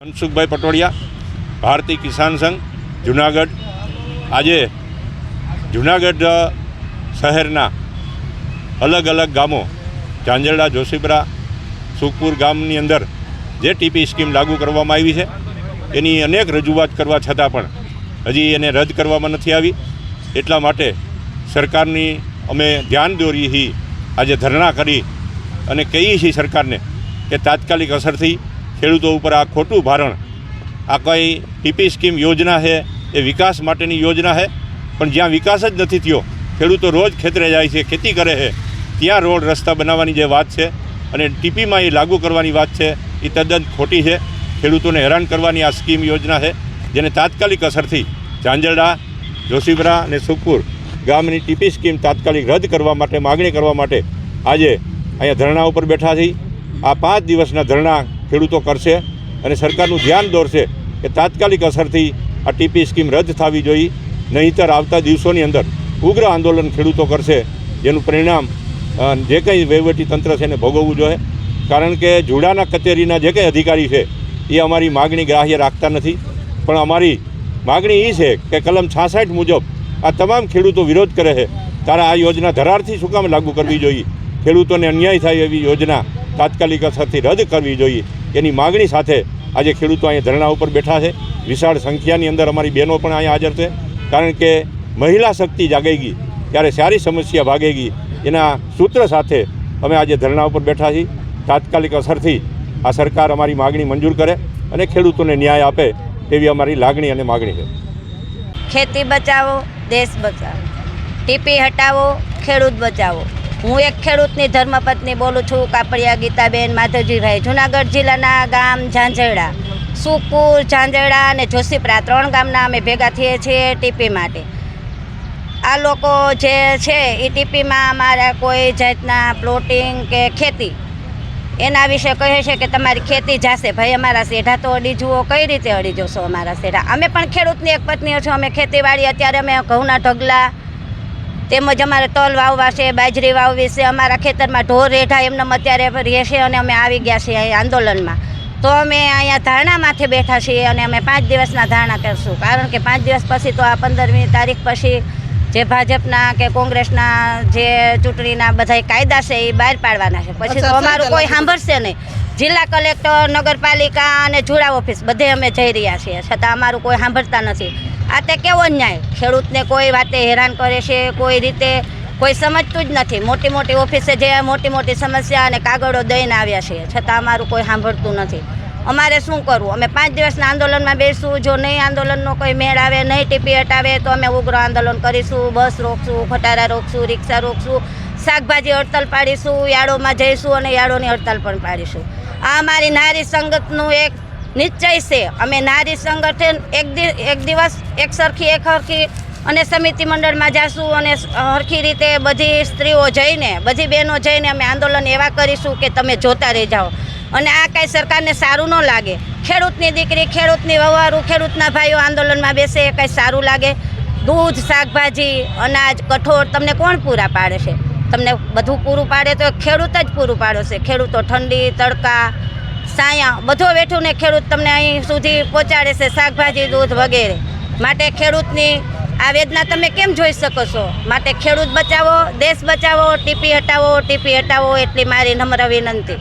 मनसुखभाई पटोड़िया, भारतीय किसान संघ जूनागढ़। आज जूनागढ़ शहरना अलग अलग गामों झांझरड़ा, जोशीपुरा, सुखपुर गामनी अंदर जे टीपी स्कीम लागू करवामां आवी छे एनी अनेक रजूआत करवा छतां पण हजी एने रद्द करवामां नथी आवी। एटला माटे सरकारनी अमे ध्यान दोरी ही आज धरना करी अने कहीए छीए सरकारने कि तात्कालिक असरथी खेडूतो उपर आ खोटुं भारण, आ कई टीपी स्कीम योजना है ये विकास माटेनी योजना है, पण ज्यां विकास ज नथी थयो, खेडूतो रोज खेतरे जाय छे, खेती करे है, त्यां रोड रस्ता बनाववानी जे वात छे अने टीपीमां ए लागू करवानी वात छे ए तद्दन खोटी है। खेडूतोने हैरान करवानी आ स्कीम योजना है जेने तात्कालिक असरथी झांझरड़ा, जोशीपुरा अने सुखपुर गामनी टीपी स्कीम तात्कालिक रद्द करवा माटे मागणी करवा माटे आजे अहींया धरણા ઉપર બેઠા છીએ। आ 5 દિવસના ધરણા ખેડૂતો કરશે અને સરકારનું ધ્યાન દોરશે કે તાત્કાલિક અસરથી આ ટીપી સ્કીમ રદ થવી જોઈએ, નહીંતર આવતા દિવસોની અંદર ઉગ્ર આંદોલન ખેડૂતો કરશે, જેનું પરિણામ જે કંઈ વહીવટી તંત્ર છે એને ભોગવવું જોઈએ। કારણ કે ઝૂડાના કચેરીના જે કંઈ અધિકારી છે એ અમારી માગણી ગ્રાહ્ય રાખતા નથી, પણ અમારી માગણી એ છે કે કલમ 66 મુજબ આ તમામ ખેડૂતો વિરોધ કરે છે ત્યારે આ યોજના ધરારથી શું કામ લાગુ કરવી જોઈએ, ખેડૂતોને અન્યાય થાય એવી યોजना તાત્કાલિક અસરથી રદ કરવી જોઈએ એની માગણી સાથે આજે ખેડૂતો અહીંયા ધરણા ઉપર બેઠા છે। વિશાળ સંખ્યાની અંદર અમારી બહેનો પણ અહીંયા હાજર છે, કારણ કે મહિલા શક્તિ જાગેગી ત્યારે સારી સમસ્યા ભાગેગી એના સૂત્ર સાથે અમે આજે ધરણા ઉપર બેઠા છીએ। તાત્કાલિક અસરથી આ સરકાર અમારી માગણી મંજૂર કરે અને ખેડૂતોને ન્યાય આપે તેવી અમારી લાગણી અને માગણી છે। खेती बचावो देश बचावो, टीपी हटावो खेडूत बचावो। हूँ एक खेडूतनी धर्मपत्नी बोलूँ छूँ, कापड़िया गीताबेन माधवजीभाई। जूनागढ़ जिल्लाना गाम झांझरड़ा, सुखपुर, झांझरड़ा अने जोशीपुरा 3 गामना अमे भेगा थीए छीए टीपी माटे। आ लोको जे छे ए टीपीमां अमारा कोई जातना प्लॉटिंग के खेती एना विषे कहे छे कि तमारी खेती जाशे। भाई अमारा सेढ़ा तो अड़ी जुओ, कई रीते अड़ी जोशो अमारा सेढ़ा? अमे पण खेडूतनी एक पत्नी छो, अमे खेतीवाड़ी अत्यारे अमे घऊना ढगला તેમજ અમારે તલ વાવવા છે, બાજરી વાવવી છે, અમારા ખેતરમાં ઢોર રેઢા એમને અત્યારે રહેશે અને અમે આવી ગયા છીએ અહીં આંદોલનમાં। તો અમે અહીંયા ધારણામાંથી બેઠા છીએ અને અમે 5 દિવસના ધારણા કરશું, કારણ કે 5 દિવસ પછી તો આ 15મી તારીખ પછી જે ભાજપના કે કોંગ્રેસના જે ચૂંટણીના બધા કાયદા છે એ બહાર પાડવાના છે, પછી તો અમારું કોઈ સાંભળશે નહીં। જિલ્લા કલેક્ટર, નગરપાલિકા અને જુડા ઓફિસ બધે અમે જઈ રહ્યા છીએ, છતાં અમારું કોઈ સાંભળતા નથી। आ ते केवो न्याय? खेडूतने कोई वाते हैरान करे छे, कोई रीते कोई समझतुं ज नथी। मोटी मोटी ऑफिसे जे मोटी मोटी समस्या अने कागळो दईने आव्या छे, छतां अमारुं कोई सांभळतुं नथी। अमारे शुं करवुं? अमे 5 दिवसना आंदोलनमां बेसुं। जो नहीं आंदोलननो कोई मेळ आवे, नहीं टीपी हटावे तो अमे उग्र आंदोलन करीशुं। बस रोकशुं, खटारा रोकशुं, रिक्शा रोकशुं, शाकभाजी हड़ताल पाडीशुं, याळोमां जईशुं अने याळोनी हड़ताल पण पाडीशुं। आ अमारी नारी संगतनुं एक निश्चय से। अमे नारी संगठन एक दिवस एक सरखी एक हरखी अने समिति मंडल में जाशुं अने हरखी रीते बधी स्त्रीओ जईने, बधी बहनों जईने अमे आंदोलन एवा करीशुं के तमे जोता रही जाओ। अने आ कांई सरकारने सारूं न लागे। खेडूतनी दीकरी, खेडूतनी वहुवारू, खेडूतना भाईओ आंदोलन में बेसे ए कांई सारूं लागे? दूध, शाकभाजी, अनाज, कठोळ तमने कोण पूरा पाडे छे? तमने बधुं पूरुं पाडे तो खेडूत ज पूरुं पाडे छे। खेडूतो ठंडी, तड़का, साया बधो वेठो ने खेडूत तमने अहीं सुधी पहोंचाडे छे, शाकभाजी, दूध वगैरे। माटे खेडूतनी आ वेदना तमे केम जोई शको छो? माटे खेडूत बचावो, देश बचावो, टीपी हटावो, टीपी हटावो एटली मारी नम्र विनंती।